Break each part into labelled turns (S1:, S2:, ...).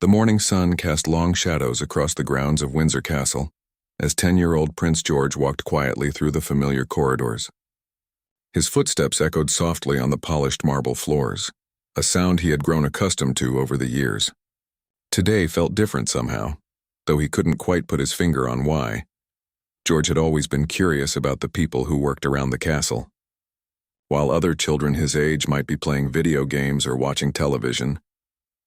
S1: The morning sun cast long shadows across the grounds of Windsor Castle as 10-year-old Prince George walked quietly through the familiar corridors. His footsteps echoed softly on the polished marble floors, a sound he had grown accustomed to over the years. Today felt different somehow, though he couldn't quite put his finger on why. George had always been curious about the people who worked around the castle. While other children his age might be playing video games or watching television,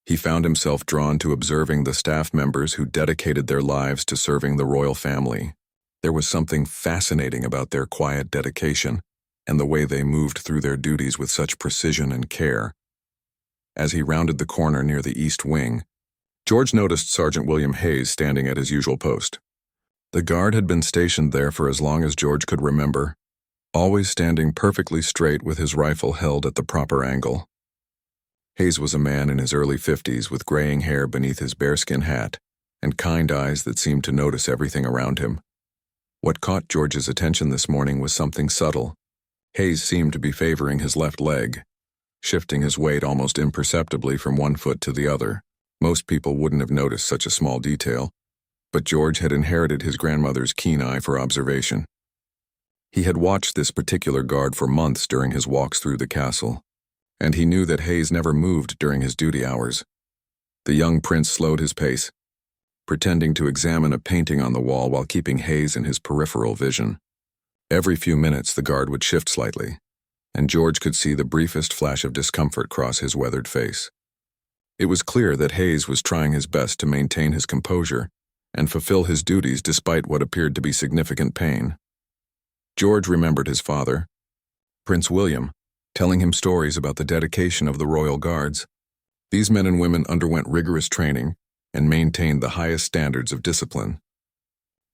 S1: he found himself drawn to observing the staff members who dedicated their lives to serving the royal family. There was something fascinating about their quiet dedication and the way they moved through their duties with such precision and care. As he rounded the corner near the east wing, George noticed Sergeant William Hayes standing at his usual post. The guard had been stationed there for as long as George could remember, always standing perfectly straight with his rifle held at the proper angle. Hayes was a man in his early 50s with graying hair beneath his bearskin hat and kind eyes that seemed to notice everything around him. What caught George's attention this morning was something subtle. Hayes seemed to be favoring his left leg, shifting his weight almost imperceptibly from one foot to the other. Most people wouldn't have noticed such a small detail, but George had inherited his grandmother's keen eye for observation. He had watched this particular guard for months during his walks through the castle, and he knew that Hayes never moved during his duty hours. The young prince slowed his pace, pretending to examine a painting on the wall while keeping Hayes in his peripheral vision. Every few minutes the guard would shift slightly, and George could see the briefest flash of discomfort cross his weathered face. It was clear that Hayes was trying his best to maintain his composure and fulfill his duties despite what appeared to be significant pain. George remembered his father, Prince William, telling him stories about the dedication of the royal guards. These men and women underwent rigorous training and maintained the highest standards of discipline.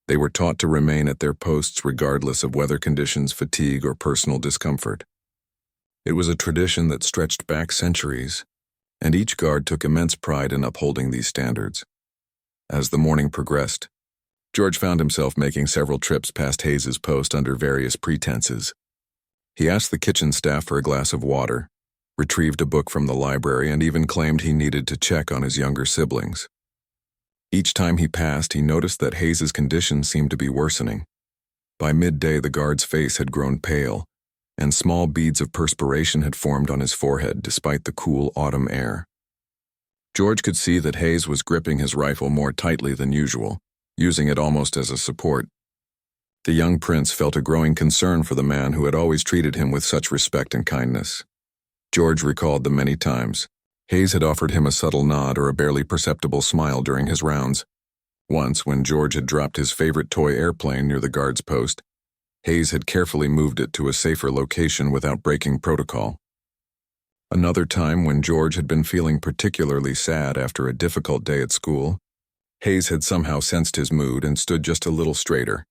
S1: They were taught to remain at their posts regardless of weather conditions, fatigue, or personal discomfort. It was a tradition that stretched back centuries, and each guard took immense pride in upholding these standards. As the morning progressed, George found himself making several trips past Hayes's post under various pretenses. He asked the kitchen staff for a glass of water, retrieved a book from the library, and even claimed he needed to check on his younger siblings. Each time he passed, he noticed that Hayes's condition seemed to be worsening. By midday, the guard's face had grown pale, and small beads of perspiration had formed on his forehead despite the cool autumn air. George could see that Hayes was gripping his rifle more tightly than usual, using it almost as a support. The young prince felt a growing concern for the man who had always treated him with such respect and kindness. George recalled the many times Hayes had offered him a subtle nod or a barely perceptible smile during his rounds. Once, when George had dropped his favorite toy airplane near the guard's post, Hayes had carefully moved it to a safer location without breaking protocol. Another time, when George had been feeling particularly sad after a difficult day at school, Hayes had somehow sensed his mood and stood just a little straighter,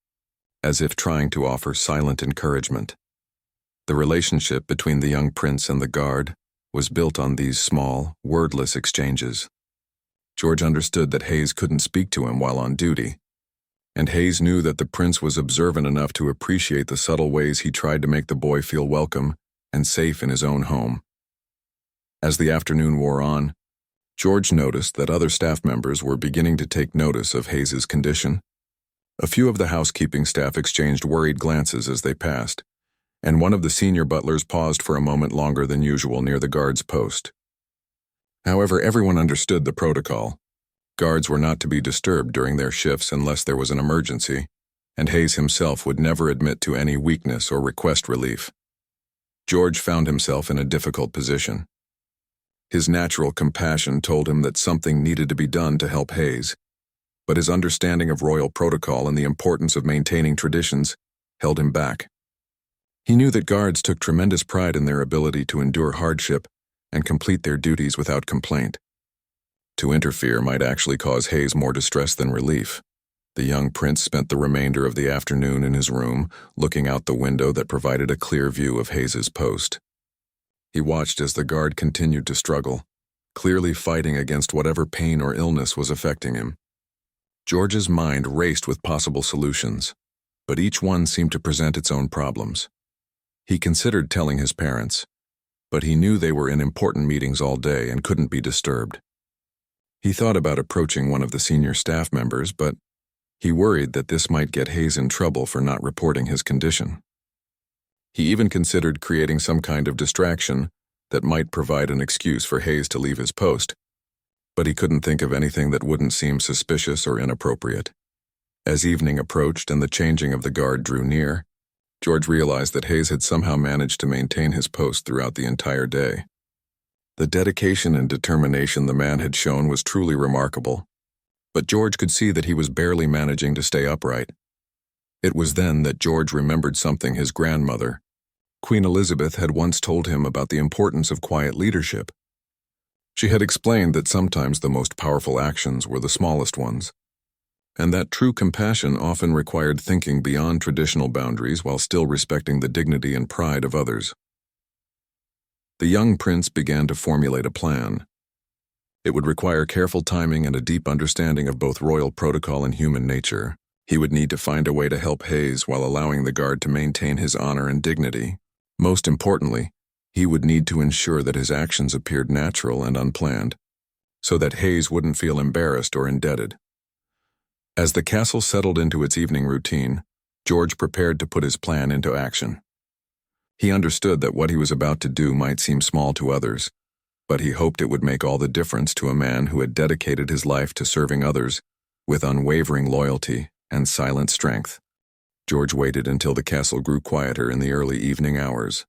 S1: as if trying to offer silent encouragement. The relationship between the young prince and the guard was built on these small, wordless exchanges. George understood that Hayes couldn't speak to him while on duty, and Hayes knew that the prince was observant enough to appreciate the subtle ways he tried to make the boy feel welcome and safe in his own home. As the afternoon wore on, George noticed that other staff members were beginning to take notice of Hayes's condition. A few of the housekeeping staff exchanged worried glances as they passed, and one of the senior butlers paused for a moment longer than usual near the guard's post. However, everyone understood the protocol. Guards were not to be disturbed during their shifts unless there was an emergency, and Hayes himself would never admit to any weakness or request relief. George found himself in a difficult position. His natural compassion told him that something needed to be done to help Hayes, but his understanding of royal protocol and the importance of maintaining traditions held him back. He knew that guards took tremendous pride in their ability to endure hardship and complete their duties without complaint. To interfere might actually cause Hayes more distress than relief. The young prince spent the remainder of the afternoon in his room, looking out the window that provided a clear view of Hayes's post. He watched as the guard continued to struggle, clearly fighting against whatever pain or illness was affecting him. George's mind raced with possible solutions, but each one seemed to present its own problems. He considered telling his parents, but he knew they were in important meetings all day and couldn't be disturbed. He thought about approaching one of the senior staff members, but he worried that this might get Hayes in trouble for not reporting his condition. He even considered creating some kind of distraction that might provide an excuse for Hayes to leave his post, but he couldn't think of anything that wouldn't seem suspicious or inappropriate. As evening approached and the changing of the guard drew near, George realized that Hayes had somehow managed to maintain his post throughout the entire day. The dedication and determination the man had shown was truly remarkable, but George could see that he was barely managing to stay upright. It was then that George remembered something his grandmother, Queen Elizabeth, had once told him about the importance of quiet leadership. She had explained that sometimes the most powerful actions were the smallest ones, and that true compassion often required thinking beyond traditional boundaries while still respecting the dignity and pride of others. The young prince began to formulate a plan. It would require careful timing and a deep understanding of both royal protocol and human nature. He would need to find a way to help Hayes while allowing the guard to maintain his honor and dignity. Most importantly, he would need to ensure that his actions appeared natural and unplanned, so that Hayes wouldn't feel embarrassed or indebted. As the castle settled into its evening routine, George prepared to put his plan into action. He understood that what he was about to do might seem small to others, but he hoped it would make all the difference to a man who had dedicated his life to serving others with unwavering loyalty and silent strength. George waited until the castle grew quieter in the early evening hours.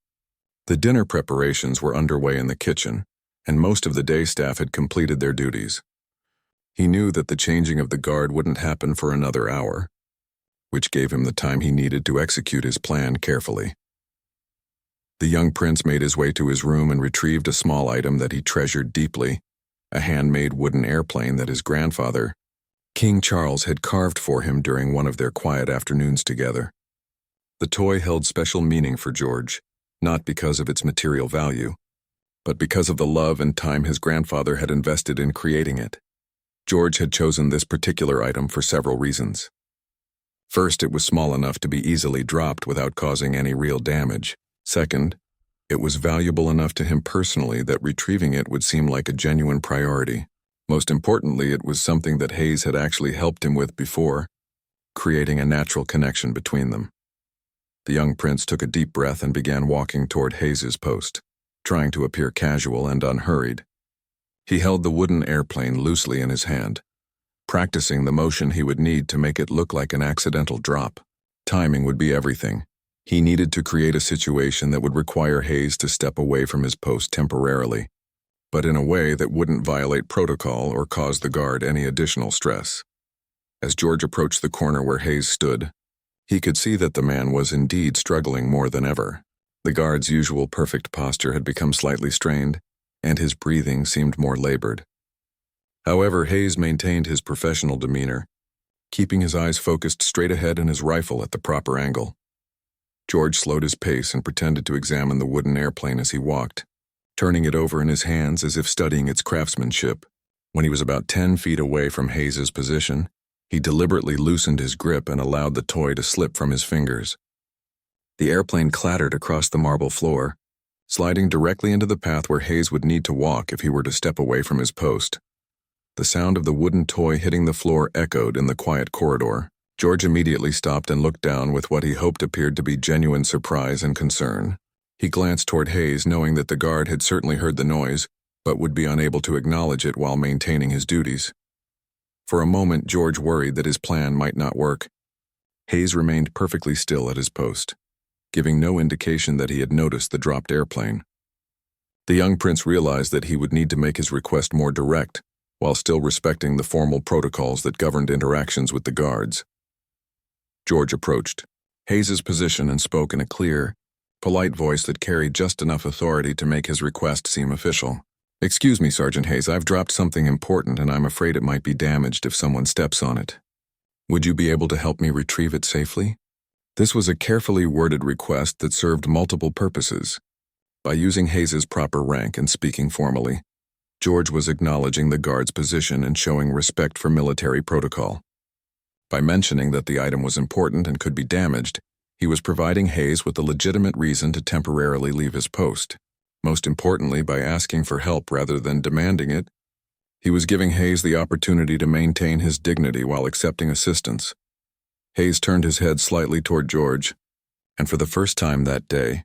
S1: The dinner preparations were underway in the kitchen, and most of the day staff had completed their duties. He knew that the changing of the guard wouldn't happen for another hour, which gave him the time he needed to execute his plan carefully. The young prince made his way to his room and retrieved a small item that he treasured deeply, a handmade wooden airplane that his grandfather, King Charles, had carved for him during one of their quiet afternoons together. The toy held special meaning for George, not because of its material value, but because of the love and time his grandfather had invested in creating it. George had chosen this particular item for several reasons. First, it was small enough to be easily dropped without causing any real damage. Second, it was valuable enough to him personally that retrieving it would seem like a genuine priority. Most importantly, it was something that Hayes had actually helped him with before, creating a natural connection between them. The young prince took a deep breath and began walking toward Hayes's post, trying to appear casual and unhurried. He held the wooden airplane loosely in his hand, practicing the motion he would need to make it look like an accidental drop. Timing would be everything. He needed to create a situation that would require Hayes to step away from his post temporarily, but in a way that wouldn't violate protocol or cause the guard any additional stress. As George approached the corner where Hayes stood, he could see that the man was indeed struggling more than ever. The guard's usual perfect posture had become slightly strained, and his breathing seemed more labored. However, Hayes maintained his professional demeanor, keeping his eyes focused straight ahead and his rifle at the proper angle. George slowed his pace and pretended to examine the wooden airplane as he walked, turning it over in his hands as if studying its craftsmanship. When he was about 10 feet away from Hayes's position, he deliberately loosened his grip and allowed the toy to slip from his fingers. The airplane clattered across the marble floor, sliding directly into the path where Hayes would need to walk if he were to step away from his post. The sound of the wooden toy hitting the floor echoed in the quiet corridor. George immediately stopped and looked down with what he hoped appeared to be genuine surprise and concern. He glanced toward Hayes, knowing that the guard had certainly heard the noise, but would be unable to acknowledge it while maintaining his duties. For a moment, George worried that his plan might not work. Hayes remained perfectly still at his post, giving no indication that he had noticed the dropped airplane. The young prince realized that he would need to make his request more direct, while still respecting the formal protocols that governed interactions with the guards. George approached Hayes's position and spoke in a clear, polite voice that carried just enough authority to make his request seem official. "Excuse me, Sergeant Hayes, I've dropped something important and I'm afraid it might be damaged if someone steps on it. Would you be able to help me retrieve it safely?" This was a carefully worded request that served multiple purposes. By using Hayes's proper rank and speaking formally, George was acknowledging the guard's position and showing respect for military protocol. By mentioning that the item was important and could be damaged, he was providing Hayes with a legitimate reason to temporarily leave his post. Most importantly, by asking for help rather than demanding it, He was giving Hayes the opportunity to maintain his dignity while accepting assistance. Hayes turned his head slightly toward George, and for the first time that day,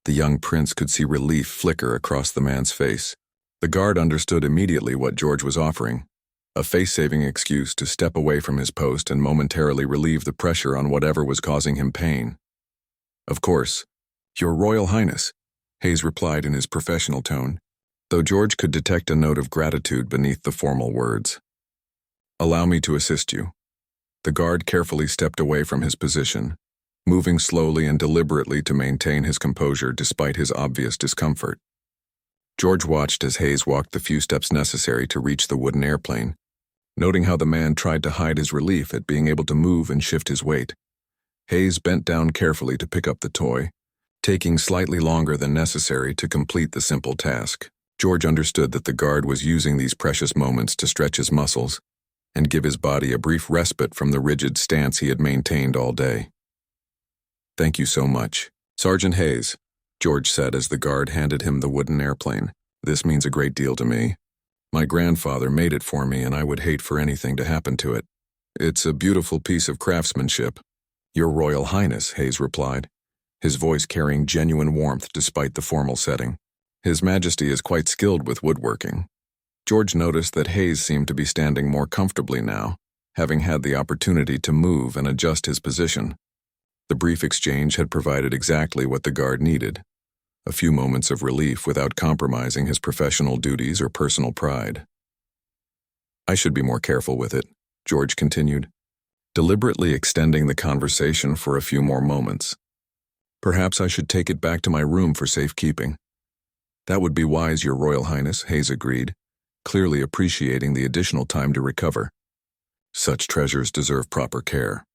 S1: the young prince could see relief flicker across the man's face. The guard understood immediately what George was offering, a face-saving excuse to step away from his post and momentarily relieve the pressure on whatever was causing him pain. "Of course, Your Royal Highness," Hayes replied in his professional tone, though George could detect a note of gratitude beneath the formal words. "Allow me to assist you." The guard carefully stepped away from his position, moving slowly and deliberately to maintain his composure despite his obvious discomfort. George watched as Hayes walked the few steps necessary to reach the wooden airplane, noting how the man tried to hide his relief at being able to move and shift his weight. Hayes bent down carefully to pick up the toy, taking slightly longer than necessary to complete the simple task. George understood that the guard was using these precious moments to stretch his muscles and give his body a brief respite from the rigid stance he had maintained all day. "Thank you so much, Sergeant Hayes," George said as the guard handed him the wooden airplane. "This means a great deal to me. My grandfather made it for me, and I would hate for anything to happen to it. It's a beautiful piece of craftsmanship." "Your Royal Highness," Hayes replied, his voice carrying genuine warmth despite the formal setting. "His Majesty is quite skilled with woodworking." George noticed that Hayes seemed to be standing more comfortably now, having had the opportunity to move and adjust his position. The brief exchange had provided exactly what the guard needed, a few moments of relief without compromising his professional duties or personal pride. "I should be more careful with it," George continued, deliberately extending the conversation for a few more moments. "Perhaps I should take it back to my room for safekeeping." "That would be wise, Your Royal Highness," Hayes agreed, clearly appreciating the additional time to recover. Such treasures deserve proper care.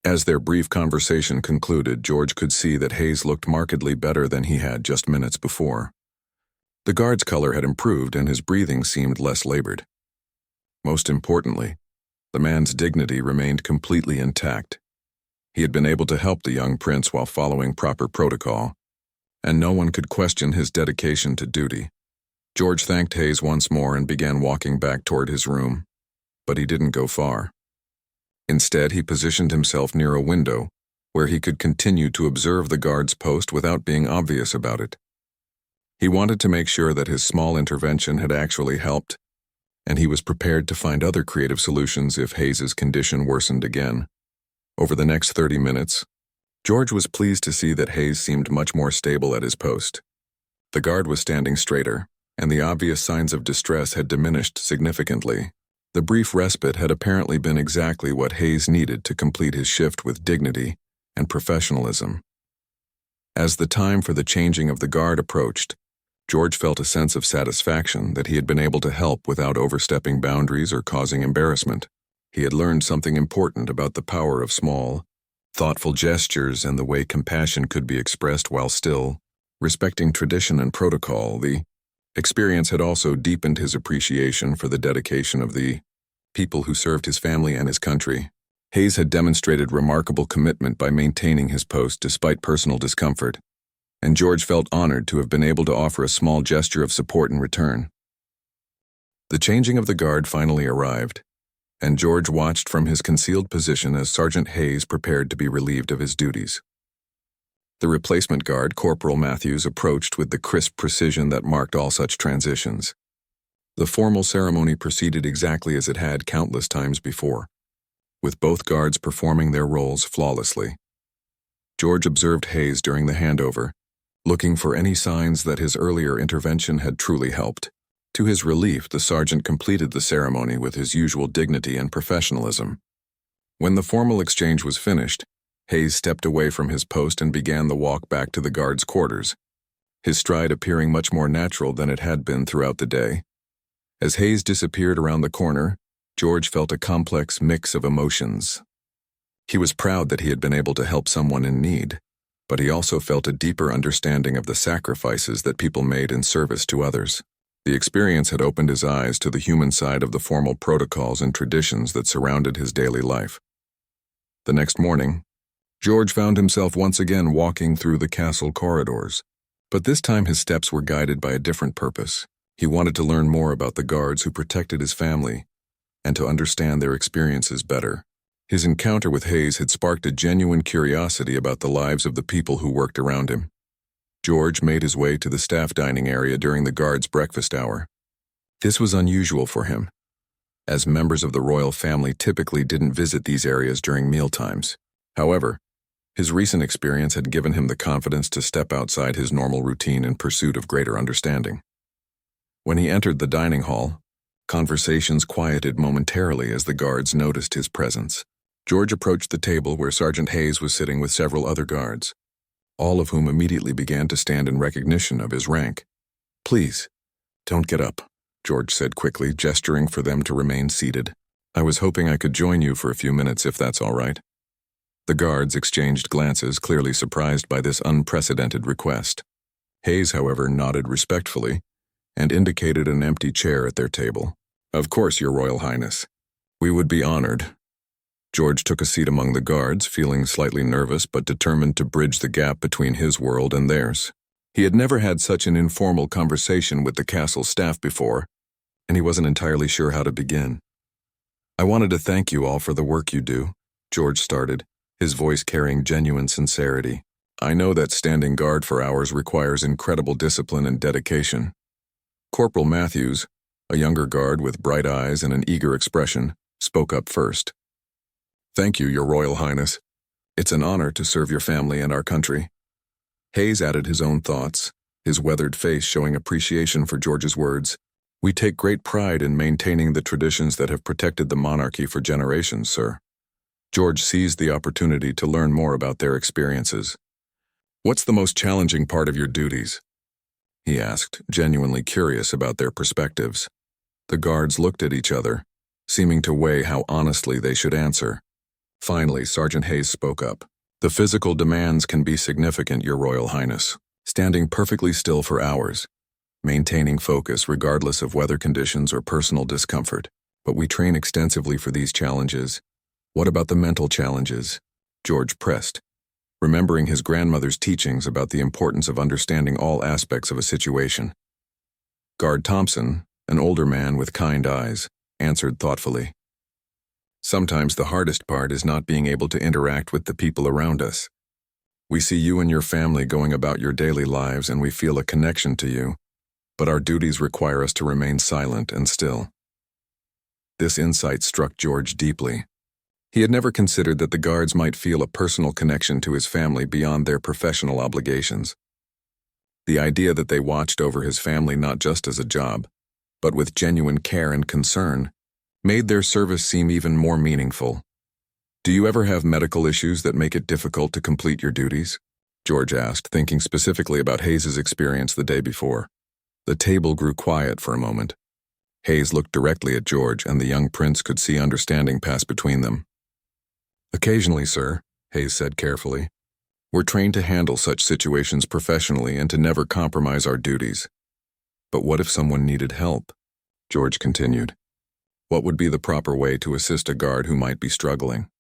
S1: As their brief conversation concluded, George could see that Hayes looked markedly better than he had just minutes before. The guard's color had improved and his breathing seemed less labored. Most importantly, the man's dignity remained completely intact. He had been able to help the young prince while following proper protocol, and no one could question his dedication to duty. George thanked Hayes once more and began walking back toward his room, but he didn't go far. Instead, he positioned himself near a window, where he could continue to observe the guard's post without being obvious about it. He wanted to make sure that his small intervention had actually helped, and he was prepared to find other creative solutions if Hayes's condition worsened again. Over the next 30 minutes, George was pleased to see that Hayes seemed much more stable at his post. The guard was standing straighter, and the obvious signs of distress had diminished significantly. The brief respite had apparently been exactly what Hayes needed to complete his shift with dignity and professionalism. As the time for the changing of the guard approached, George felt a sense of satisfaction that he had been able to help without overstepping boundaries or causing embarrassment. He had learned something important about the power of small, thoughtful gestures and the way compassion could be expressed while still respecting tradition and protocol. The experience had also deepened his appreciation for the dedication of the people who served his family and his country. Hayes had demonstrated remarkable commitment by maintaining his post despite personal discomfort, and George felt honored to have been able to offer a small gesture of support in return. The changing of the guard finally arrived, and George watched from his concealed position as Sergeant Hayes prepared to be relieved of his duties. The replacement guard, Corporal Matthews, approached with the crisp precision that marked all such transitions. The formal ceremony proceeded exactly as it had countless times before, with both guards performing their roles flawlessly. George observed Hayes during the handover, looking for any signs that his earlier intervention had truly helped. To his relief, the sergeant completed the ceremony with his usual dignity and professionalism. When the formal exchange was finished, Hayes stepped away from his post and began the walk back to the guards' quarters, his stride appearing much more natural than it had been throughout the day. As Hayes disappeared around the corner, George felt a complex mix of emotions. He was proud that he had been able to help someone in need, but he also felt a deeper understanding of the sacrifices that people made in service to others. The experience had opened his eyes to the human side of the formal protocols and traditions that surrounded his daily life. The next morning, George found himself once again walking through the castle corridors, but this time his steps were guided by a different purpose. He wanted to learn more about the guards who protected his family and to understand their experiences better. His encounter with Hayes had sparked a genuine curiosity about the lives of the people who worked around him. George made his way to the staff dining area during the guards' breakfast hour. This was unusual for him, as members of the royal family typically didn't visit these areas during mealtimes. However, his recent experience had given him the confidence to step outside his normal routine in pursuit of greater understanding. When he entered the dining hall, conversations quieted momentarily as the guards noticed his presence. George approached the table where Sergeant Hayes was sitting with several other guards, all of whom immediately began to stand in recognition of his rank. "Please, don't get up," George said quickly, gesturing for them to remain seated. "I was hoping I could join you for a few minutes if that's all right." The guards exchanged glances, clearly surprised by this unprecedented request. Hayes, however, nodded respectfully and indicated an empty chair at their table. "Of course, Your Royal Highness. We would be honored." George took a seat among the guards, feeling slightly nervous but determined to bridge the gap between his world and theirs. He had never had such an informal conversation with the castle staff before, and he wasn't entirely sure how to begin. "I wanted to thank you all for the work you do," George started, his voice carrying genuine sincerity. "I know that standing guard for hours requires incredible discipline and dedication." Corporal Matthews, a younger guard with bright eyes and an eager expression, spoke up first. "Thank you, Your Royal Highness. It's an honor to serve your family and our country." Hayes added his own thoughts, his weathered face showing appreciation for George's words. "We take great pride in maintaining the traditions that have protected the monarchy for generations, sir." George seized the opportunity to learn more about their experiences. "What's the most challenging part of your duties?" he asked, genuinely curious about their perspectives. The guards looked at each other, seeming to weigh how honestly they should answer. Finally, Sergeant Hayes spoke up. "The physical demands can be significant, Your Royal Highness. Standing perfectly still for hours, maintaining focus regardless of weather conditions or personal discomfort. But we train extensively for these challenges." "What about the mental challenges?" George pressed, remembering his grandmother's teachings about the importance of understanding all aspects of a situation. Guard Thompson, an older man with kind eyes, answered thoughtfully. "Sometimes the hardest part is not being able to interact with the people around us. We see you and your family going about your daily lives and we feel a connection to you, but our duties require us to remain silent and still." This insight struck George deeply. He had never considered that the guards might feel a personal connection to his family beyond their professional obligations. The idea that they watched over his family not just as a job, but with genuine care and concern, made their service seem even more meaningful. "Do you ever have medical issues that make it difficult to complete your duties?" George asked, thinking specifically about Hayes' experience the day before. The table grew quiet for a moment. Hayes looked directly at George, and the young prince could see understanding pass between them. "Occasionally, sir," Hayes said carefully. "We're trained to handle such situations professionally and to never compromise our duties." "But what if someone needed help?" George continued. "What would be the proper way to assist a guard who might be struggling?"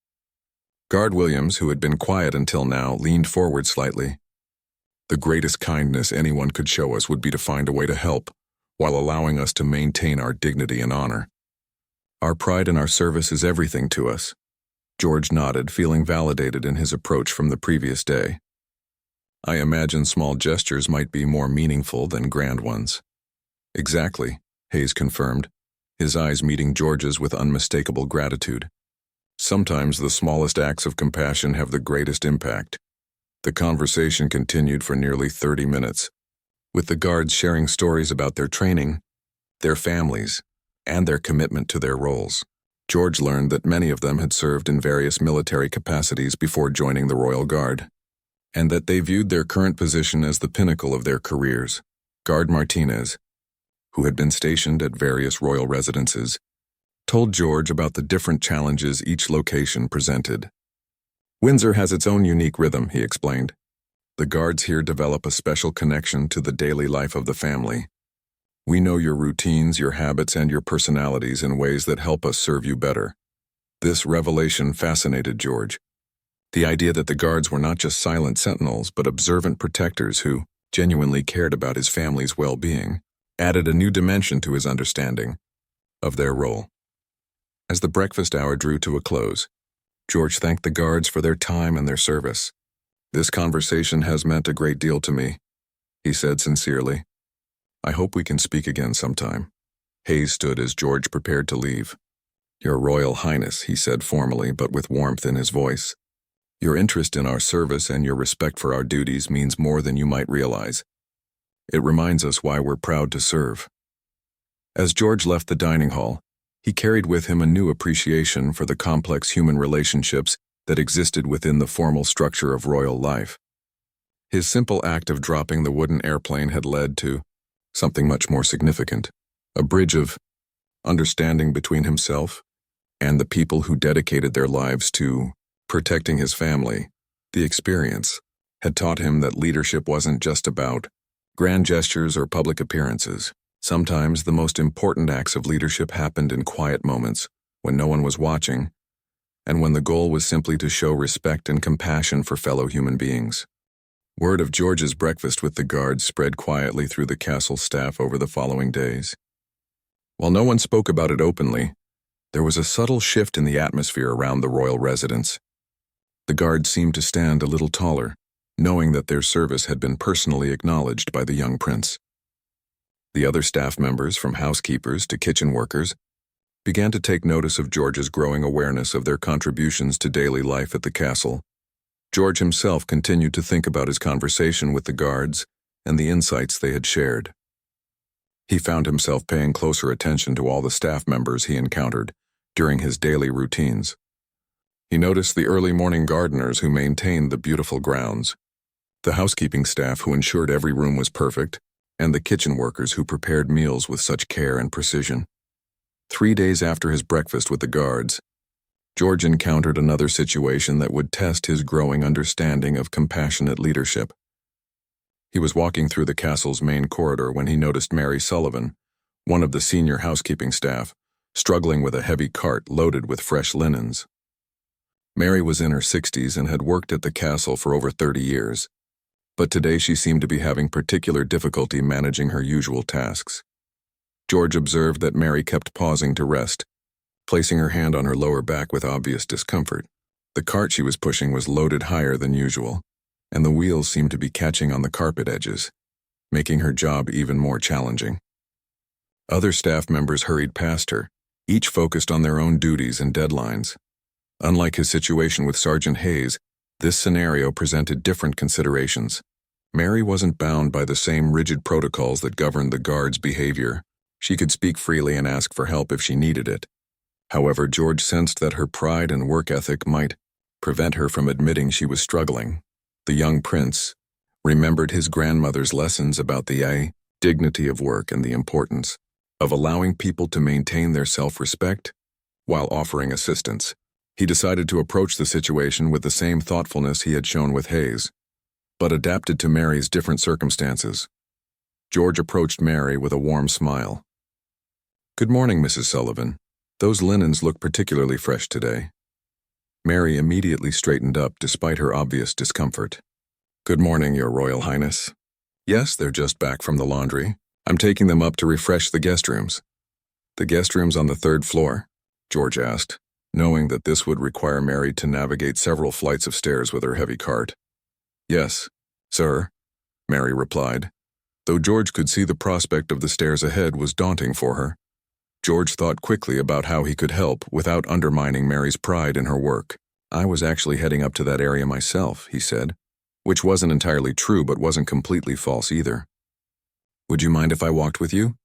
S1: Guard Williams, who had been quiet until now, leaned forward slightly. "The greatest kindness anyone could show us would be to find a way to help, while allowing us to maintain our dignity and honor. Our pride in our service is everything to us." George nodded, feeling validated in his approach from the previous day. "I imagine small gestures might be more meaningful than grand ones." "Exactly," Hayes confirmed, his eyes meeting George's with unmistakable gratitude. "Sometimes the smallest acts of compassion have the greatest impact." The conversation continued for nearly 30 minutes, with the guards sharing stories about their training, their families, and their commitment to their roles. George learned that many of them had served in various military capacities before joining the Royal Guard, and that they viewed their current position as the pinnacle of their careers. Guard Martinez, who had been stationed at various royal residences, told George about the different challenges each location presented. "Windsor has its own unique rhythm," he explained. "The guards here develop a special connection to the daily life of the family. We know your routines, your habits, and your personalities in ways that help us serve you better." This revelation fascinated George. The idea that the guards were not just silent sentinels, but observant protectors who genuinely cared about his family's well-being. added a new dimension to his understanding of their role. As the breakfast hour drew to a close, George thanked the guards for their time and their service. "This conversation has meant a great deal to me," he said sincerely. "I hope we can speak again sometime." Hayes stood as George prepared to leave. "Your Royal Highness," he said formally but with warmth in his voice. "Your interest in our service and your respect for our duties means more than you might realize. It reminds us why we're proud to serve." As George left the dining hall, he carried with him a new appreciation for the complex human relationships that existed within the formal structure of royal life. His simple act of dropping the wooden airplane had led to something much more significant, a bridge of understanding between himself and the people who dedicated their lives to protecting his family. The experience had taught him that leadership wasn't just about grand gestures or public appearances. Sometimes the most important acts of leadership happened in quiet moments, when no one was watching, and when the goal was simply to show respect and compassion for fellow human beings. Word of George's breakfast with the guards spread quietly through the castle staff over the following days. While no one spoke about it openly, there was a subtle shift in the atmosphere around the royal residence. The guards seemed to stand a little taller, knowing that their service had been personally acknowledged by the young prince. The other staff members, from housekeepers to kitchen workers, began to take notice of George's growing awareness of their contributions to daily life at the castle. George himself continued to think about his conversation with the guards and the insights they had shared. He found himself paying closer attention to all the staff members he encountered during his daily routines. He noticed the early morning gardeners who maintained the beautiful grounds, the housekeeping staff who ensured every room was perfect, and the kitchen workers who prepared meals with such care and precision. 3 days after his breakfast with the guards, George encountered another situation that would test his growing understanding of compassionate leadership. He was walking through the castle's main corridor when he noticed Mary Sullivan, one of the senior housekeeping staff, struggling with a heavy cart loaded with fresh linens. Mary was in her 60s and had worked at the castle for over 30 years. But today she seemed to be having particular difficulty managing her usual tasks. George observed that Mary kept pausing to rest, placing her hand on her lower back with obvious discomfort. The cart she was pushing was loaded higher than usual, and the wheels seemed to be catching on the carpet edges, making her job even more challenging. Other staff members hurried past her, each focused on their own duties and deadlines. Unlike his situation with Sergeant Hayes, this scenario presented different considerations. Mary wasn't bound by the same rigid protocols that governed the guards' behavior. She could speak freely and ask for help if she needed it. However, George sensed that her pride and work ethic might prevent her from admitting she was struggling. The young prince remembered his grandmother's lessons about the dignity of work and the importance of allowing people to maintain their self-respect while offering assistance. He decided to approach the situation with the same thoughtfulness he had shown with Hayes, but adapted to Mary's different circumstances. George approached Mary with a warm smile. "Good morning, Mrs. Sullivan. Those linens look particularly fresh today." Mary immediately straightened up despite her obvious discomfort. "Good morning, Your Royal Highness. Yes, they're just back from the laundry. I'm taking them up to refresh the guest rooms." "The guest rooms on the 3rd floor?" George asked, knowing that this would require Mary to navigate several flights of stairs with her heavy cart. "Yes, sir," Mary replied. Though George could see the prospect of the stairs ahead was daunting for her, George thought quickly about how he could help without undermining Mary's pride in her work. "I was actually heading up to that area myself," he said, which wasn't entirely true but wasn't completely false either. "Would you mind if I walked with you?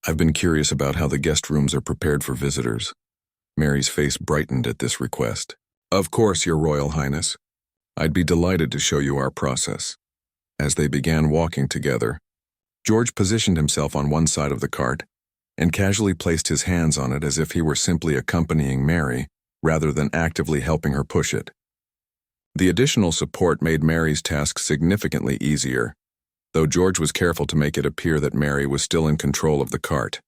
S1: I've been curious about how the guest rooms are prepared for visitors." Mary's face brightened at this request. "Of course, Your Royal Highness. I'd be delighted to show you our process." As they began walking together, George positioned himself on one side of the cart and casually placed his hands on it as if he were simply accompanying Mary rather than actively helping her push it. The additional support made Mary's task significantly easier, though George was careful to make it appear that Mary was still in control of the cart.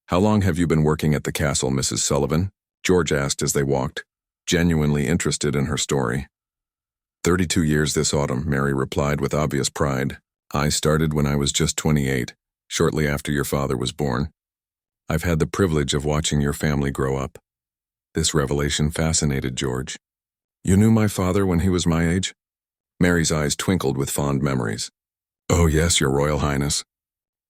S1: "How long have you been working at the castle, Mrs. Sullivan?" George asked as they walked, genuinely interested in her story. 32 years this autumn," Mary replied with obvious pride. "I started when I was just 28, shortly after your father was born. I've had the privilege of watching your family grow up. This revelation fascinated George. You knew my father when he was my age? Mary's eyes twinkled with fond memories. Oh yes, Your Royal Highness.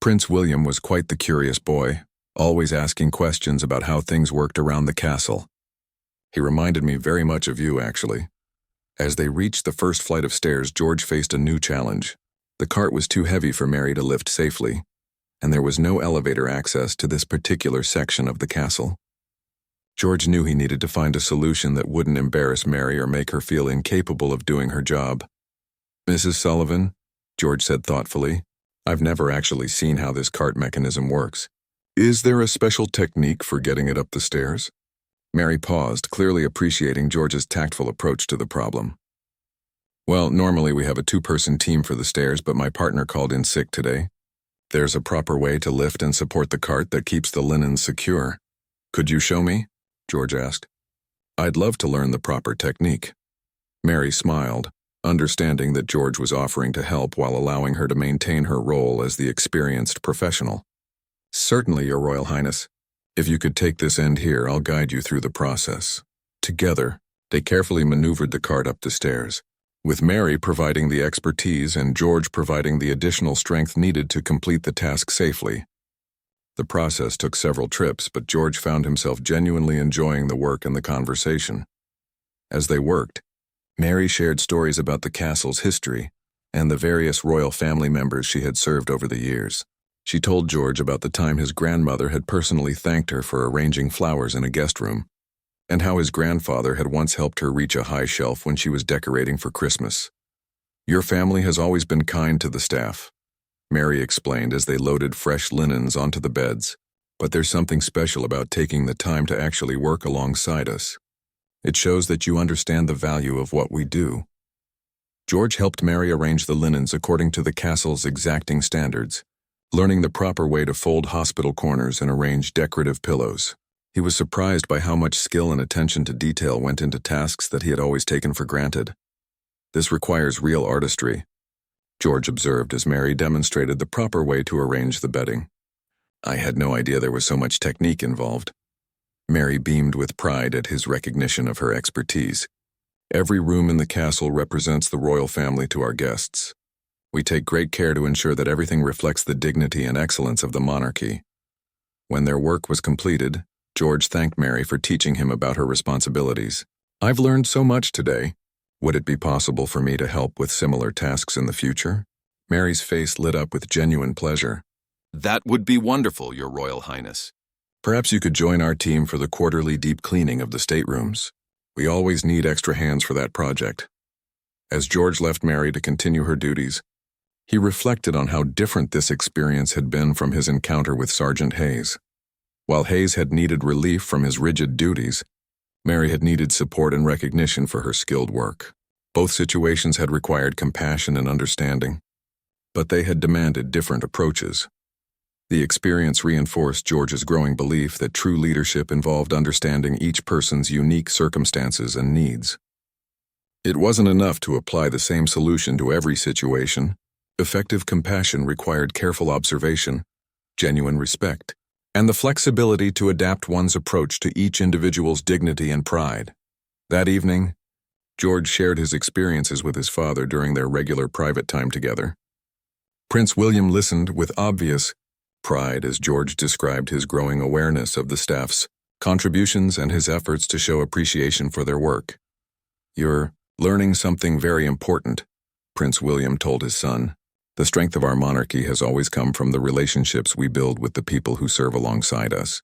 S1: Prince William was quite the curious boy, always asking questions about how things worked around the castle. He reminded me very much of you, actually. As they reached the first flight of stairs, George faced a new challenge. The cart was too heavy for Mary to lift safely, and there was no elevator access to this particular section of the castle. George knew he needed to find a solution that wouldn't embarrass Mary or make her feel incapable of doing her job. Mrs. Sullivan, George said thoughtfully, I've never actually seen how this cart mechanism works. Is there a special technique for getting it up the stairs? Mary paused, clearly appreciating George's tactful approach to the problem. Well, normally we have a two-person team for the stairs, but my partner called in sick today. There's a proper way to lift and support the cart that keeps the linens secure. Could you show me? George asked. I'd love to learn the proper technique. Mary smiled, understanding that George was offering to help while allowing her to maintain her role as the experienced professional. Certainly, Your Royal Highness. If you could take this end here, I'll guide you through the process. Together, they carefully maneuvered the cart up the stairs, with Mary providing the expertise and George providing the additional strength needed to complete the task safely. The process took several trips, but George found himself genuinely enjoying the work and the conversation. As they worked, Mary shared stories about the castle's history and the various royal family members she had served over the years. She told George about the time his grandmother had personally thanked her for arranging flowers in a guest room, and how his grandfather had once helped her reach a high shelf when she was decorating for Christmas. Your family has always been kind to the staff, Mary explained as they loaded fresh linens onto the beds, but there's something special about taking the time to actually work alongside us. It shows that you understand the value of what we do. George helped Mary arrange the linens according to the castle's exacting standards, learning the proper way to fold hospital corners and arrange decorative pillows. He was surprised by how much skill and attention to detail went into tasks that he had always taken for granted. This requires real artistry, George observed as Mary demonstrated the proper way to arrange the bedding. I had no idea there was so much technique involved. Mary beamed with pride at his recognition of her expertise. Every room in the castle represents the royal family to our guests. We take great care to ensure that everything reflects the dignity and excellence of the monarchy. When their work was completed, George thanked Mary for teaching him about her responsibilities. I've learned so much today. Would it be possible for me to help with similar tasks in the future? Mary's face lit up with genuine pleasure. That would be wonderful, Your Royal Highness. Perhaps you could join our team for the quarterly deep cleaning of the staterooms. We always need extra hands for that project. As George left Mary to continue her duties, he reflected on how different this experience had been from his encounter with Sergeant Hayes. While Hayes had needed relief from his rigid duties, Mary had needed support and recognition for her skilled work. Both situations had required compassion and understanding, but they had demanded different approaches. The experience reinforced George's growing belief that true leadership involved understanding each person's unique circumstances and needs. It wasn't enough to apply the same solution to every situation. Effective compassion required careful observation, genuine respect, and the flexibility to adapt one's approach to each individual's dignity and pride. That evening, George shared his experiences with his father during their regular private time together. Prince William listened with obvious pride as George described his growing awareness of the staff's contributions and his efforts to show appreciation for their work. You're learning something very important, Prince William told his son. The strength of our monarchy has always come from the relationships we build with the people who serve alongside us.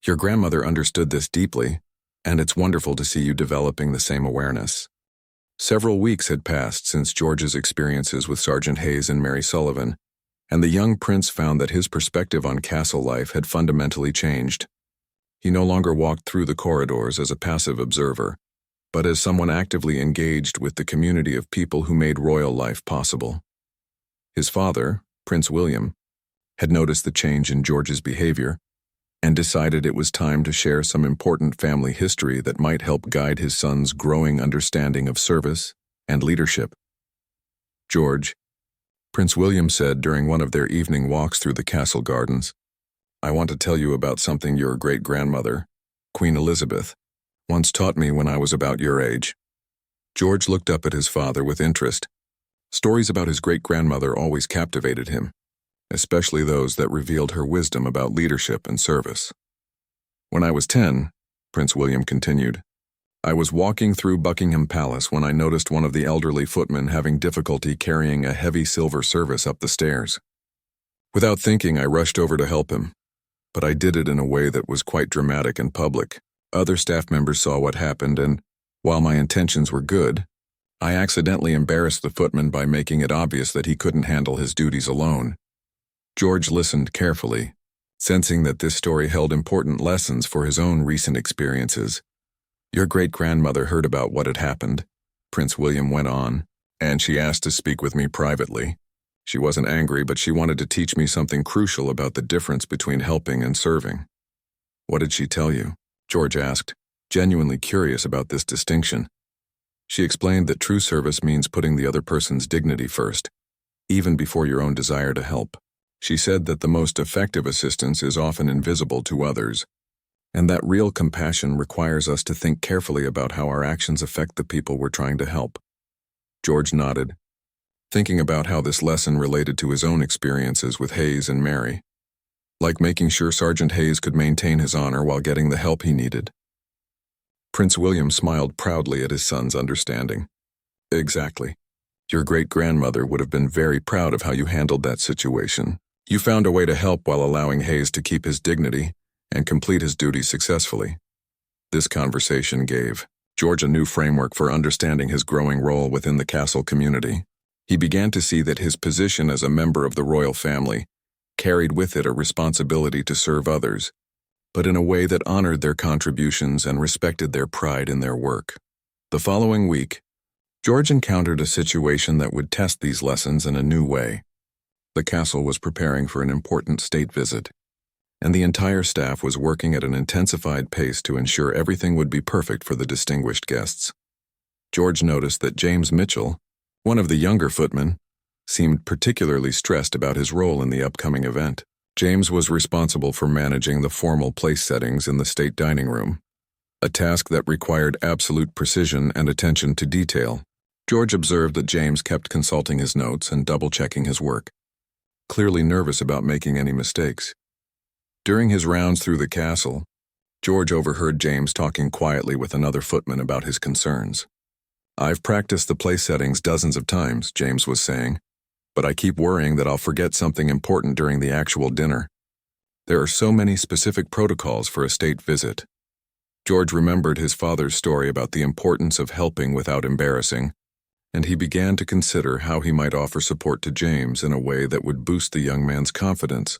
S1: Your grandmother understood this deeply, and it's wonderful to see you developing the same awareness. Several weeks had passed since George's experiences with Sergeant Hayes and Mary Sullivan, and the young prince found that his perspective on castle life had fundamentally changed. He no longer walked through the corridors as a passive observer, but as someone actively engaged with the community of people who made royal life possible. His father, Prince William, had noticed the change in George's behavior and decided it was time to share some important family history that might help guide his son's growing understanding of service and leadership. George, Prince William said during one of their evening walks through the castle gardens. "I want to tell you about something your great-grandmother, Queen Elizabeth, once taught me when I was about your age." George looked up at his father with interest. Stories about his great-grandmother always captivated him, especially those that revealed her wisdom about leadership and service. "When I was 10, Prince William continued, I was walking through Buckingham Palace when I noticed one of the elderly footmen having difficulty carrying a heavy silver service up the stairs. Without thinking, I rushed over to help him, but I did it in a way that was quite dramatic and public. Other staff members saw what happened, and, while my intentions were good, I accidentally embarrassed the footman by making it obvious that he couldn't handle his duties alone." George listened carefully, sensing that this story held important lessons for his own recent experiences. "Your great-grandmother heard about what had happened," Prince William went on, "and she asked to speak with me privately. She wasn't angry, but she wanted to teach me something crucial about the difference between helping and serving." "What did she tell you?" George asked, genuinely curious about this distinction. "She explained that true service means putting the other person's dignity first, even before your own desire to help. She said that the most effective assistance is often invisible to others, and that real compassion requires us to think carefully about how our actions affect the people we're trying to help." George nodded, thinking about how this lesson related to his own experiences with Hayes and Mary, like making sure Sergeant Hayes could maintain his honor while getting the help he needed. Prince William smiled proudly at his son's understanding. "Exactly. Your great-grandmother would have been very proud of how you handled that situation. You found a way to help while allowing Hayes to keep his dignity and complete his duties successfully." This conversation gave George a new framework for understanding his growing role within the castle community. He began to see that his position as a member of the royal family carried with it a responsibility to serve others, but in a way that honored their contributions and respected their pride in their work. The following week, George encountered a situation that would test these lessons in a new way. The castle was preparing for an important state visit, and the entire staff was working at an intensified pace to ensure everything would be perfect for the distinguished guests. George noticed that James Mitchell, one of the younger footmen, seemed particularly stressed about his role in the upcoming event. James was responsible for managing the formal place settings in the state dining room, a task that required absolute precision and attention to detail. George observed that James kept consulting his notes and double-checking his work, clearly nervous about making any mistakes. During his rounds through the castle, George overheard James talking quietly with another footman about his concerns. "I've practiced the place settings dozens of times," James was saying, "but I keep worrying that I'll forget something important during the actual dinner. There are so many specific protocols for a state visit." George remembered his father's story about the importance of helping without embarrassing, and he began to consider how he might offer support to James in a way that would boost the young man's confidence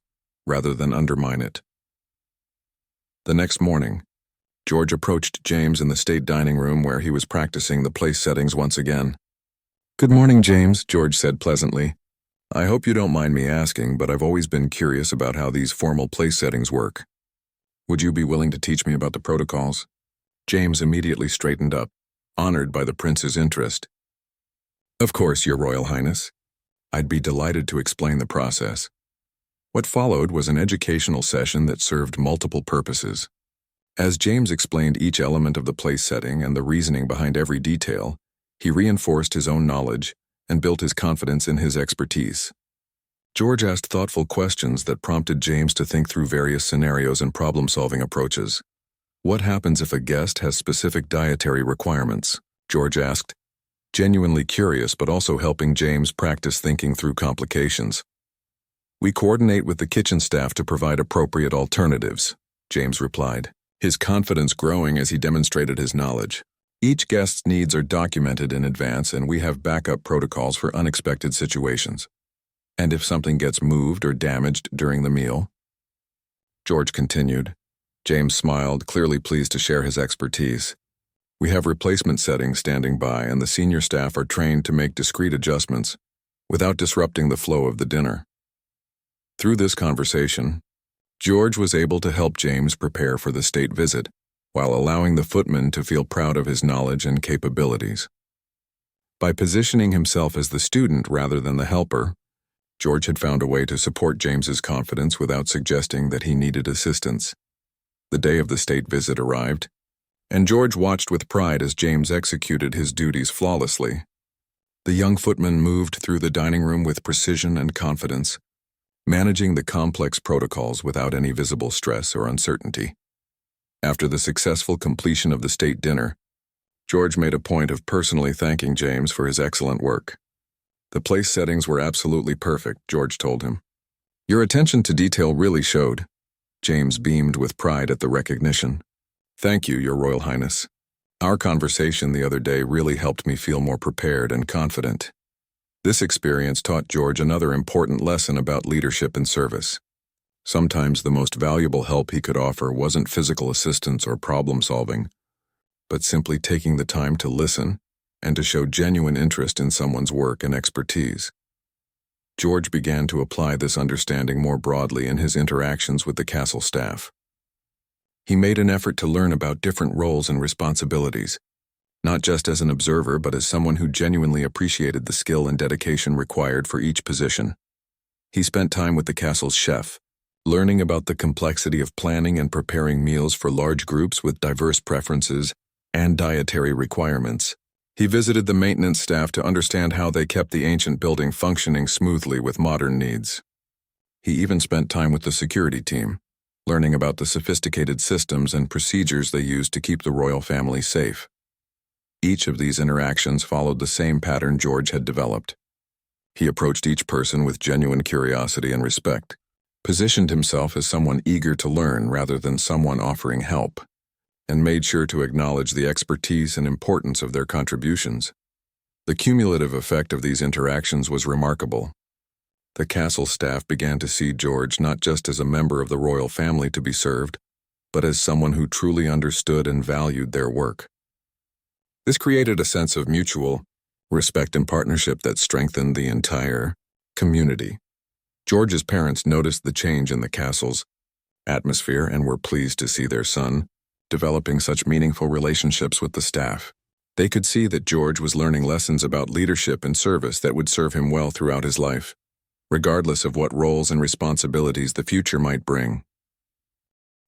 S1: rather than undermine it. The next morning, George approached James in the state dining room where he was practicing the place settings once again. "Good morning, James," George said pleasantly. "I hope you don't mind me asking, but I've always been curious about how these formal place settings work. Would you be willing to teach me about the protocols?" James immediately straightened up, honored by the prince's interest. "Of course, Your Royal Highness. I'd be delighted to explain the process." What followed was an educational session that served multiple purposes. As James explained each element of the place setting and the reasoning behind every detail, he reinforced his own knowledge and built his confidence in his expertise. George asked thoughtful questions that prompted James to think through various scenarios and problem-solving approaches. "What happens if a guest has specific dietary requirements?" George asked, genuinely curious but also helping James practice thinking through complications. "We coordinate with the kitchen staff to provide appropriate alternatives," James replied, his confidence growing as he demonstrated his knowledge. "Each guest's needs are documented in advance, and we have backup protocols for unexpected situations." "And if something gets moved or damaged during the meal?" George continued. James smiled, clearly pleased to share his expertise. "We have replacement settings standing by, and the senior staff are trained to make discreet adjustments without disrupting the flow of the dinner." Through this conversation, George was able to help James prepare for the state visit, while allowing the footman to feel proud of his knowledge and capabilities. By positioning himself as the student rather than the helper, George had found a way to support James's confidence without suggesting that he needed assistance. The day of the state visit arrived, and George watched with pride as James executed his duties flawlessly. The young footman moved through the dining room with precision and confidence, managing the complex protocols without any visible stress or uncertainty. After the successful completion of the state dinner, George made a point of personally thanking James for his excellent work. The place settings were absolutely perfect, George told him. Your attention to detail really showed. James beamed with pride at the recognition. Thank you, Your Royal Highness. Our conversation the other day really helped me feel more prepared and confident. This experience taught George another important lesson about leadership and service. Sometimes the most valuable help he could offer wasn't physical assistance or problem solving, but simply taking the time to listen and to show genuine interest in someone's work and expertise. George began to apply this understanding more broadly in his interactions with the castle staff. He made an effort to learn about different roles and responsibilities, not just as an observer but as someone who genuinely appreciated the skill and dedication required for each position. He spent time with the castle's chef, learning about the complexity of planning and preparing meals for large groups with diverse preferences and dietary requirements. He visited the maintenance staff to understand how they kept the ancient building functioning smoothly with modern needs. He even spent time with the security team, learning about the sophisticated systems and procedures they used to keep the royal family safe. Each of these interactions followed the same pattern George had developed. He approached each person with genuine curiosity and respect, positioned himself as someone eager to learn rather than someone offering help, and made sure to acknowledge the expertise and importance of their contributions. The cumulative effect of these interactions was remarkable. The castle staff began to see George not just as a member of the royal family to be served, but as someone who truly understood and valued their work. This created a sense of mutual respect and partnership that strengthened the entire community. George's parents noticed the change in the castle's atmosphere and were pleased to see their son developing such meaningful relationships with the staff. They could see that George was learning lessons about leadership and service that would serve him well throughout his life, regardless of what roles and responsibilities the future might bring.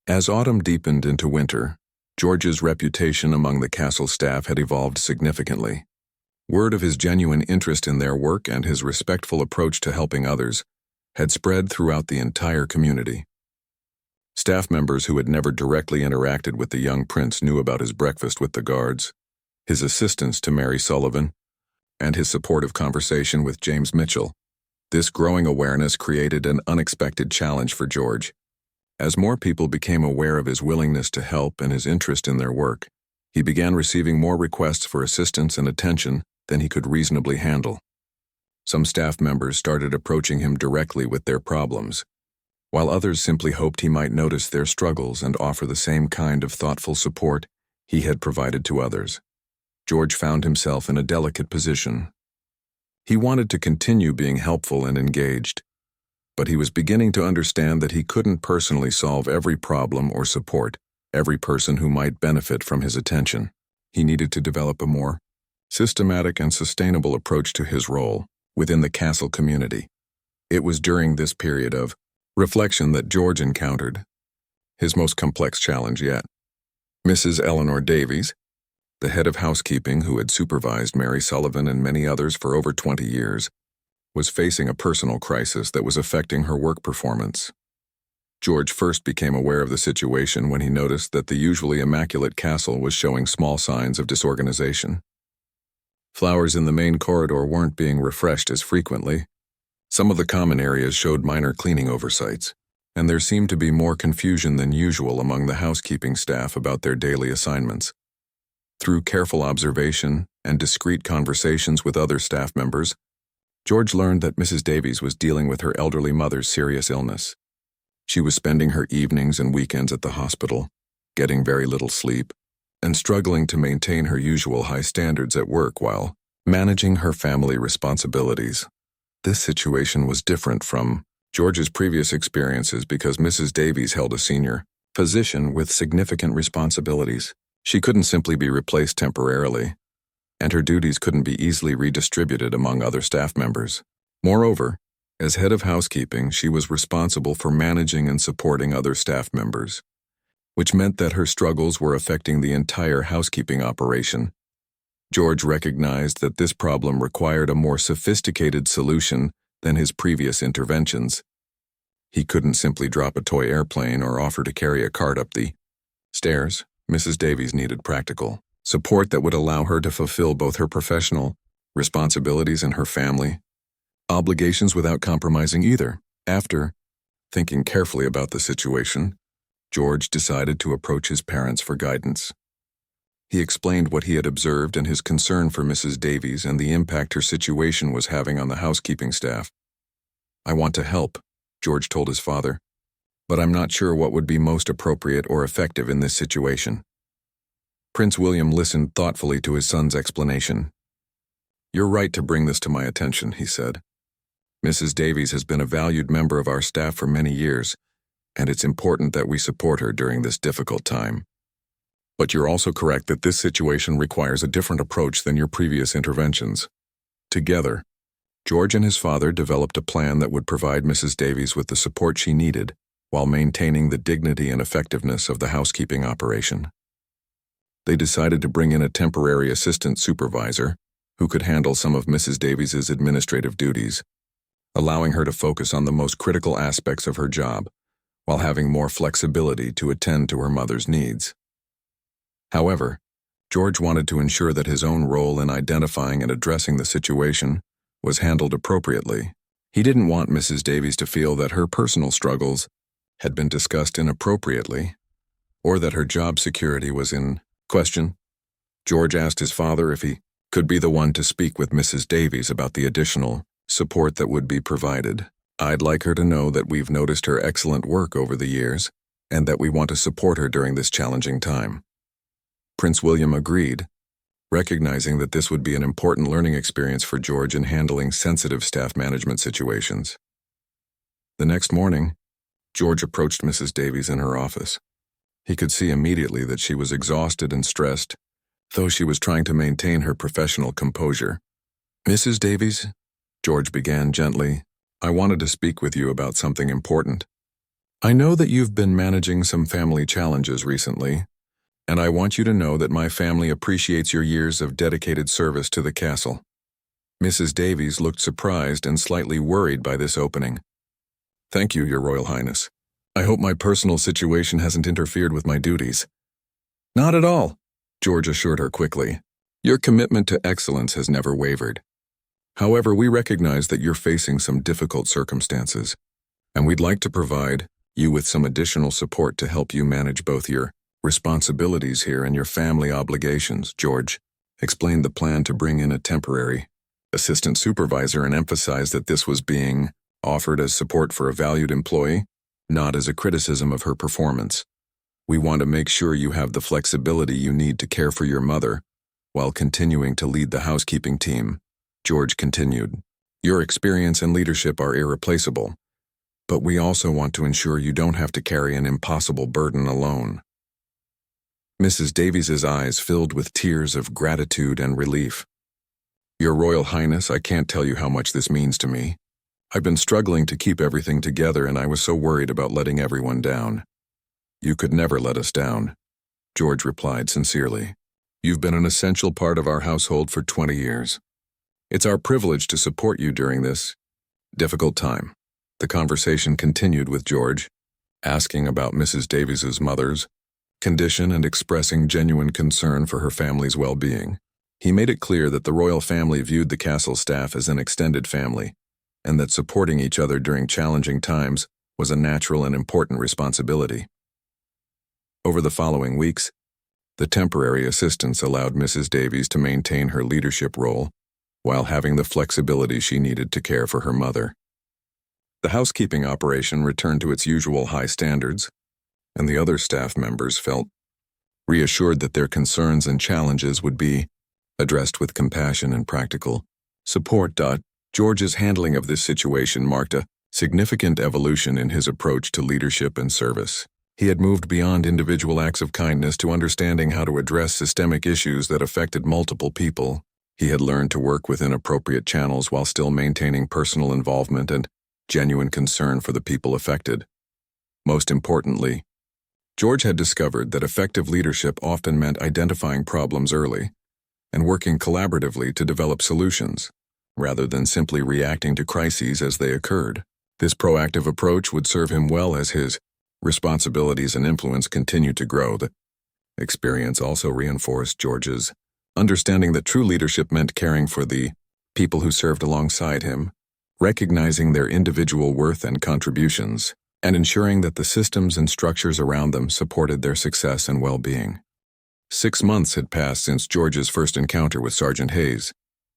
S1: As autumn deepened into winter, George's reputation among the castle staff had evolved significantly. Word of his genuine interest in their work and his respectful approach to helping others had spread throughout the entire community. Staff members who had never directly interacted with the young prince knew about his breakfast with the guards, his assistance to Mary Sullivan, and his supportive conversation with James Mitchell. This growing awareness created an unexpected challenge for George. As more people became aware of his willingness to help and his interest in their work, he began receiving more requests for assistance and attention than he could reasonably handle. Some staff members started approaching him directly with their problems, while others simply hoped he might notice their struggles and offer the same kind of thoughtful support he had provided to others. George found himself in a delicate position. He wanted to continue being helpful and engaged, but he was beginning to understand that he couldn't personally solve every problem or support every person who might benefit from his attention. He needed to develop a more systematic and sustainable approach to his role within the castle community. It was during this period of reflection that George encountered his most complex challenge yet. Mrs. Eleanor Davies, the head of housekeeping who had supervised Mary Sullivan and many others for over 20 years, was facing a personal crisis that was affecting her work performance. George first became aware of the situation when he noticed that the usually immaculate castle was showing small signs of disorganization. Flowers in the main corridor weren't being refreshed as frequently. Some of the common areas showed minor cleaning oversights, and there seemed to be more confusion than usual among the housekeeping staff about their daily assignments. Through careful observation and discreet conversations with other staff members, George learned that Mrs. Davies was dealing with her elderly mother's serious illness. She was spending her evenings and weekends at the hospital, getting very little sleep, and struggling to maintain her usual high standards at work while managing her family responsibilities. This situation was different from George's previous experiences because Mrs. Davies held a senior position with significant responsibilities. She couldn't simply be replaced temporarily, and her duties couldn't be easily redistributed among other staff members. Moreover, As head of housekeeping, she was responsible for managing and supporting other staff members, which meant that her struggles were affecting the entire housekeeping operation. George recognized that this problem required a more sophisticated solution than his previous interventions. He couldn't simply drop a toy airplane or offer to carry a cart up the stairs. Mrs. Davies needed practical support that would allow her to fulfill both her professional responsibilities and her family obligations without compromising either. After thinking carefully about the situation, George decided to approach his parents for guidance. He explained what he had observed and his concern for Mrs. Davies and the impact her situation was having on the housekeeping staff. "I want to help," George told his father, "but I'm not sure what would be most appropriate or effective in this situation." Prince William listened thoughtfully to his son's explanation. "You're right to bring this to my attention," he said. "Mrs. Davies has been a valued member of our staff for many years, and it's important that we support her during this difficult time. But you're also correct that this situation requires a different approach than your previous interventions." Together, George and his father developed a plan that would provide Mrs. Davies with the support she needed while maintaining the dignity and effectiveness of the housekeeping operation. They decided to bring in a temporary assistant supervisor who could handle some of Mrs. Davies's administrative duties, allowing her to focus on the most critical aspects of her job while having more flexibility to attend to her mother's needs. However, George wanted to ensure that his own role in identifying and addressing the situation was handled appropriately. He didn't want Mrs. Davies to feel that her personal struggles had been discussed inappropriately, or that her job security was in question. George asked his father if he could be the one to speak with Mrs. Davies about the additional support that would be provided. "I'd like her to know that we've noticed her excellent work over the years, and that we want to support her during this challenging time." Prince William agreed, recognizing that this would be an important learning experience for George in handling sensitive staff management situations. The next morning, George approached Mrs. Davies in her office. He could see immediately that she was exhausted and stressed, though she was trying to maintain her professional composure. "Mrs. Davies," George began gently, "I wanted to speak with you about something important. I know that you've been managing some family challenges recently, and I want you to know that my family appreciates your years of dedicated service to the castle." Mrs. Davies looked surprised and slightly worried by this opening. "Thank you, Your Royal Highness. I hope my personal situation hasn't interfered with my duties." "Not at all," George assured her quickly. "Your commitment to excellence has never wavered. However, we recognize that you're facing some difficult circumstances, and we'd like to provide you with some additional support to help you manage both your responsibilities here and your family obligations." George explained the plan to bring in a temporary assistant supervisor and emphasized that this was being offered as support for a valued employee, not as a criticism of her performance. "We want to make sure you have the flexibility you need to care for your mother while continuing to lead the housekeeping team," George continued. "Your experience and leadership are irreplaceable, but we also want to ensure you don't have to carry an impossible burden alone." Mrs. Davies's eyes filled with tears of gratitude and relief. "Your Royal Highness, I can't tell you how much this means to me. I've been struggling to keep everything together, and I was so worried about letting everyone down." "You could never let us down," George replied sincerely. "You've been an essential part of our household for 20 years. It's our privilege to support you during this difficult time." The conversation continued with George, asking about Mrs. Davies's mother's condition and expressing genuine concern for her family's well-being. He made it clear that the royal family viewed the castle staff as an extended family, and that supporting each other during challenging times was a natural and important responsibility. Over the following weeks, the temporary assistance allowed Mrs. Davies to maintain her leadership role while having the flexibility she needed to care for her mother. The housekeeping operation returned to its usual high standards, and the other staff members felt reassured that their concerns and challenges would be addressed with compassion and practical support. George's handling of this situation marked a significant evolution in his approach to leadership and service. He had moved beyond individual acts of kindness to understanding how to address systemic issues that affected multiple people. He had learned to work within appropriate channels while still maintaining personal involvement and genuine concern for the people affected. Most importantly, George had discovered that effective leadership often meant identifying problems early and working collaboratively to develop solutions, rather than simply reacting to crises as they occurred. This proactive approach would serve him well as his responsibilities and influence continued to grow. The experience also reinforced George's understanding that true leadership meant caring for the people who served alongside him, recognizing their individual worth and contributions, and ensuring that the systems and structures around them supported their success and well-being. 6 months had passed since George's first encounter with Sergeant Hayes,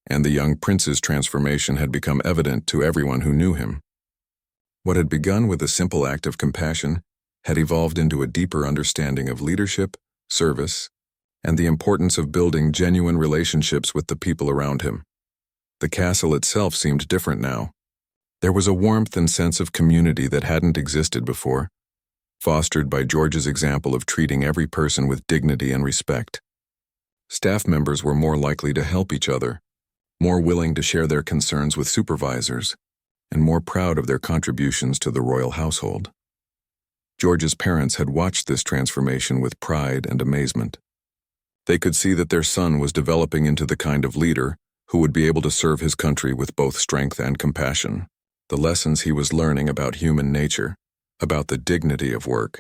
S1: and the young prince's transformation had become evident to everyone who knew him. What had begun with a simple act of compassion had evolved into a deeper understanding of leadership, service, and the importance of building genuine relationships with the people around him. The castle itself seemed different now. There was a warmth and sense of community that hadn't existed before, fostered by George's example of treating every person with dignity and respect. Staff members were more likely to help each other, more willing to share their concerns with supervisors, and more proud of their contributions to the royal household. George's parents had watched this transformation with pride and amazement. They could see that their son was developing into the kind of leader who would be able to serve his country with both strength and compassion. The lessons he was learning about human nature, about the dignity of work,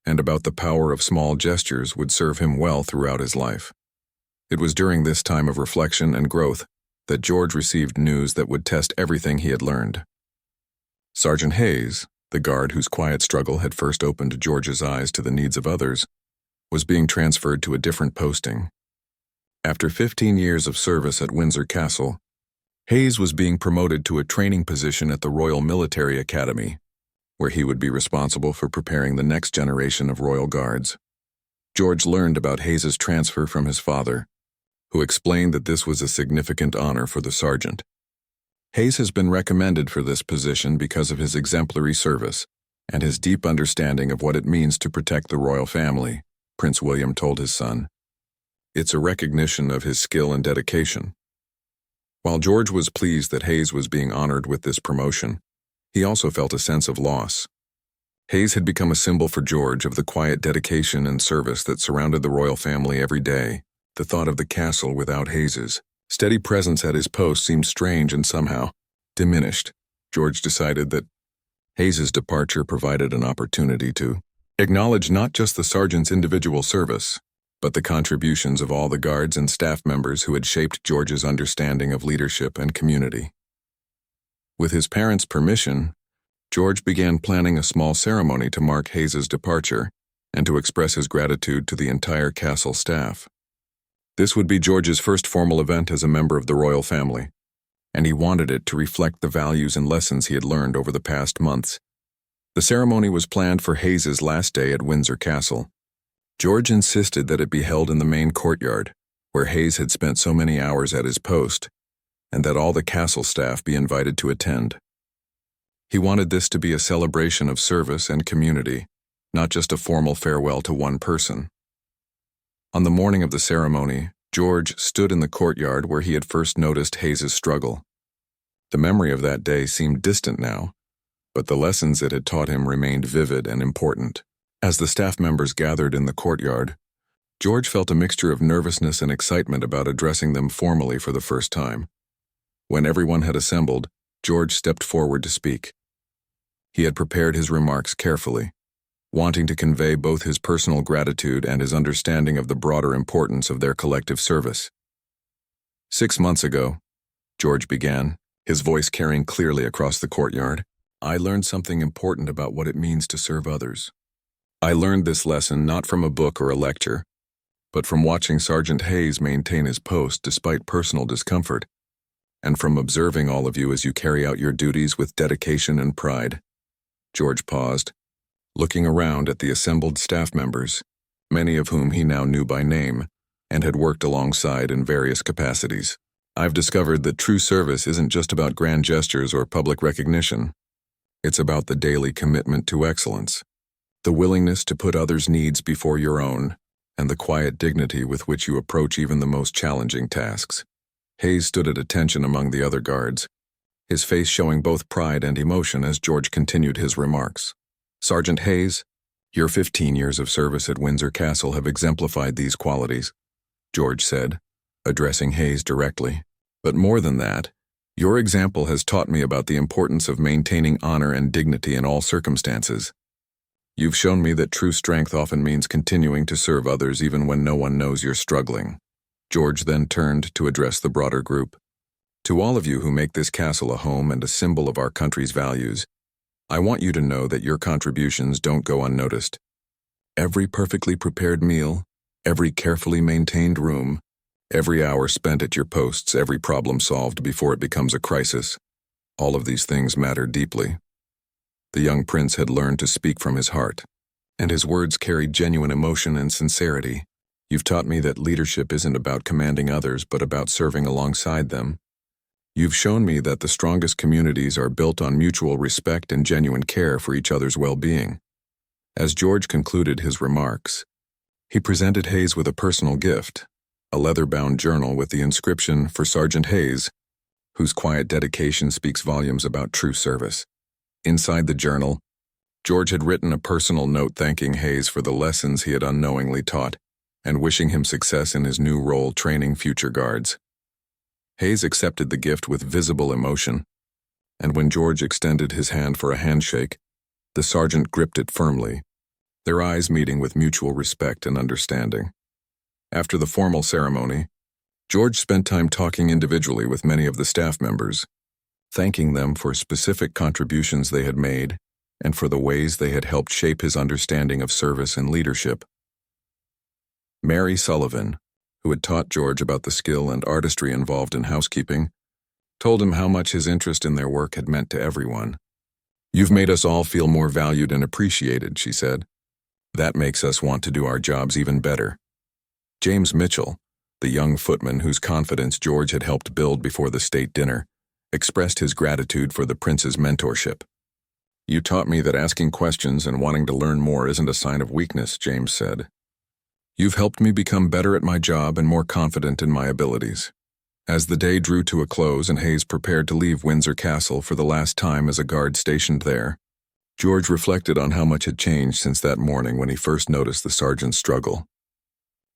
S1: and about the power of small gestures would serve him well throughout his life. It was during this time of reflection and growth that George received news that would test everything he had learned. Sergeant Hayes, the guard whose quiet struggle had first opened George's eyes to the needs of others, was being transferred to a different posting. After 15 years of service at Windsor Castle, Hayes was being promoted to a training position at the Royal Military Academy, where he would be responsible for preparing the next generation of Royal Guards. George learned about Hayes's transfer from his father, who explained that this was a significant honor for the sergeant. Hayes has been recommended for this position because of his exemplary service and his deep understanding of what it means to protect the royal family, Prince William told his son. It's a recognition of his skill and dedication. While George was pleased that Hayes was being honored with this promotion, he also felt a sense of loss. Hayes had become a symbol for George of the quiet dedication and service that surrounded the royal family every day. The thought of the castle without Hayes's steady presence at his post seemed strange and somehow diminished. George decided that Hayes's departure provided an opportunity to acknowledge not just the sergeant's individual service, but the contributions of all the guards and staff members who had shaped George's understanding of leadership and community. With his parents' permission, George began planning a small ceremony to mark Hayes's departure and to express his gratitude to the entire castle staff. This would be George's first formal event as a member of the royal family, and he wanted it to reflect the values and lessons he had learned over the past months. The ceremony was planned for Hayes's last day at Windsor Castle. George insisted that it be held in the main courtyard, where Hayes had spent so many hours at his post, and that all the castle staff be invited to attend. He wanted this to be a celebration of service and community, not just a formal farewell to one person. On the morning of the ceremony, George stood in the courtyard where he had first noticed Hayes's struggle. The memory of that day seemed distant now, but the lessons it had taught him remained vivid and important. As the staff members gathered in the courtyard, George felt a mixture of nervousness and excitement about addressing them formally for the first time. When everyone had assembled, George stepped forward to speak. He had prepared his remarks carefully, wanting to convey both his personal gratitude and his understanding of the broader importance of their collective service. 6 months ago, George began, his voice carrying clearly across the courtyard, I learned something important about what it means to serve others. I learned this lesson not from a book or a lecture, but from watching Sergeant Hayes maintain his post despite personal discomfort, and from observing all of you as you carry out your duties with dedication and pride. George paused, looking around at the assembled staff members, many of whom he now knew by name and had worked alongside in various capacities. I've discovered that true service isn't just about grand gestures or public recognition. It's about the daily commitment to excellence, the willingness to put others' needs before your own, and the quiet dignity with which you approach even the most challenging tasks. Hayes stood at attention among the other guards, his face showing both pride and emotion as George continued his remarks. "Sergeant Hayes, your 15 years of service at Windsor Castle have exemplified these qualities," George said, addressing Hayes directly. "But more than that, your example has taught me about the importance of maintaining honor and dignity in all circumstances. You've shown me that true strength often means continuing to serve others even when no one knows you're struggling." George then turned to address the broader group. "To all of you who make this castle a home and a symbol of our country's values, I want you to know that your contributions don't go unnoticed. Every perfectly prepared meal, every carefully maintained room, every hour spent at your posts, every problem solved before it becomes a crisis, all of these things matter deeply." The young prince had learned to speak from his heart, and his words carried genuine emotion and sincerity. "You've taught me that leadership isn't about commanding others, but about serving alongside them. You've shown me that the strongest communities are built on mutual respect and genuine care for each other's well-being." As George concluded his remarks, he presented Hayes with a personal gift, a leather-bound journal with the inscription "For Sergeant Hayes," whose quiet dedication speaks volumes about true service. Inside the journal, George had written a personal note thanking Hayes for the lessons he had unknowingly taught and wishing him success in his new role training future guards. Hayes accepted the gift with visible emotion, and when George extended his hand for a handshake, the sergeant gripped it firmly, their eyes meeting with mutual respect and understanding. After the formal ceremony, George spent time talking individually with many of the staff members, thanking them for specific contributions they had made and for the ways they had helped shape his understanding of service and leadership. Mary Sullivan, who had taught George about the skill and artistry involved in housekeeping, told him how much his interest in their work had meant to everyone. "You've made us all feel more valued and appreciated," she said. "That makes us want to do our jobs even better." James Mitchell, the young footman whose confidence George had helped build before the state dinner, expressed his gratitude for the prince's mentorship. "You taught me that asking questions and wanting to learn more isn't a sign of weakness," James said. "You've helped me become better at my job and more confident in my abilities." As the day drew to a close and Hayes prepared to leave Windsor Castle for the last time as a guard stationed there, George reflected on how much had changed since that morning when he first noticed the sergeant's struggle.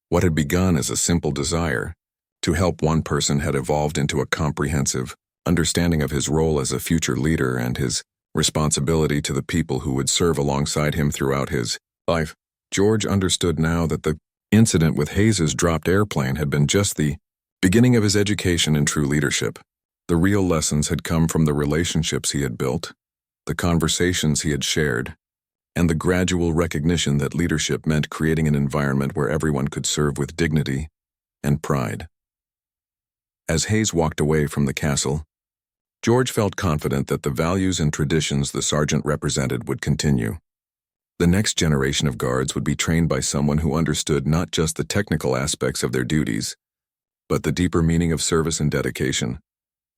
S1: What had begun as a simple desire to help one person had evolved into a comprehensive understanding of his role as a future leader and his responsibility to the people who would serve alongside him throughout his life. George understood now that the incident with Hayes's dropped airplane had been just the beginning of his education in true leadership. The real lessons had come from the relationships he had built, the conversations he had shared, and the gradual recognition that leadership meant creating an environment where everyone could serve with dignity and pride. As Hayes walked away from the castle, George felt confident that the values and traditions the sergeant represented would continue. The next generation of guards would be trained by someone who understood not just the technical aspects of their duties, but the deeper meaning of service and dedication.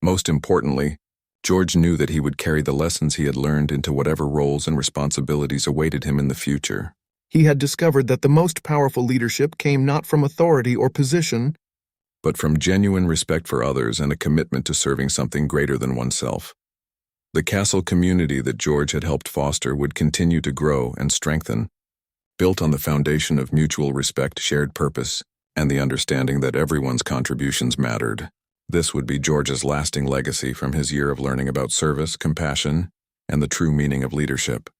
S1: Most importantly, George knew that he would carry the lessons he had learned into whatever roles and responsibilities awaited him in the future.
S2: He had discovered that the most powerful leadership came not from authority or position,
S1: but from genuine respect for others and a commitment to serving something greater than oneself. The castle community that George had helped foster would continue to grow and strengthen, built on the foundation of mutual respect, shared purpose, and the understanding that everyone's contributions mattered. This would be George's lasting legacy from his year of learning about service, compassion, and the true meaning of leadership.